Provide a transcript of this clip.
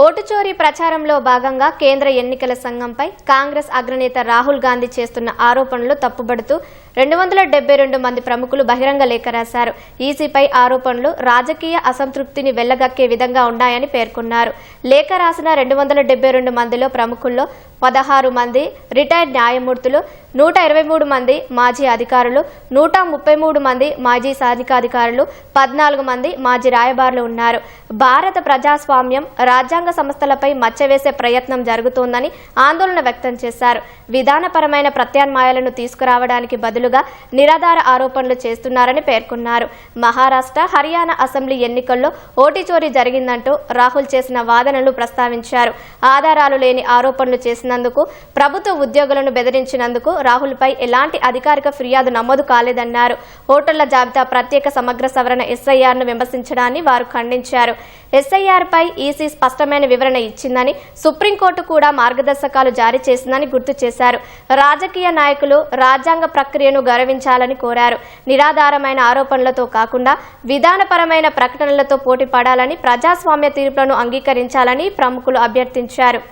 Vote చోరీ ప్రచారంలో భాగంగా కేంద్ర ఎన్నికల సంఘంపై కాంగ్రెస్ అగ్రనేత రాహుల్ గాంధీ చేస్తున్న ఆరోపణలు తప్పుబడుతూ 272 మంది ప్రముఖులు బహిరంగ లేఖ రాశారు. ఈసీపై ఆరోపణలు రాజకీయ అసంతృప్తిని వెళ్లగక్కే విధంగా ఉన్నాయని పేర్కొన్నారు. లేఖ రాసిన 272 మందిలో ప్రముఖుల్లో 16 మంది రిటైర్డ్ న్యాయమూర్తులు, 123 మంది మాజీ అధికారులు, 133 మంది మాజీ సాధికాధికారులు, 14 మంది మాజీ రాయబారులు ఉన్నారు. భారత ప్రజాస్వామ్యం, రాజ్యాంగ సంస్థలపై మచ్చవేసే ప్రయత్నం జరుగుతోందని ఆందోళన వ్యక్తం చేశారు. విధానపరమైన ప్రత్యామ్నాయాలను తీసుకురావడానికి బదులుగా నిరాధార ఆరోపణలు చేస్తున్నారని పేర్కొన్నారు. మహారాష్ట్ర, హర్యానా అసెంబ్లీ ఎన్నికల్లో ఓటు చోరీ జరిగిందంటూ రాహుల్ చేసిన వాదనలు ప్రస్తావించారు. ఆధారాలు లేని ఆరోపణలు చేసినందుకు, ప్రభుత్వ ఉద్యోగులను బెదిరించినందుకు రాహుల్పై ఎలాంటి అధికారిక ఫిర్యాదు నమోదు కాలేదన్నారు. ఓటర్ల జాబితా ప్రత్యేక సమగ్ర సవరణ ఎస్ఐఆర్ను విమర్శించడాన్ని వారు ఖండించారు. ఎస్ఐఆర్పై ఈసీ స్పష్టమైన వివరణ ఇచ్చిందని, సుప్రీంకోర్టు కూడా మార్గదర్శకాలు జారీ చేసిందని గుర్తు చేశారు. రాజకీయ నాయకులు రాజ్యాంగ ప్రక్రియను గౌరవించాలని కోరారు. నిరాధారమైన ఆరోపణలతో కాకుండా విధానపరమైన ప్రకటనలతో పోటీ పడాలని, ప్రజాస్వామ్య తీర్పులను అంగీకరించాలని ప్రముఖులు అభ్యర్థించారు.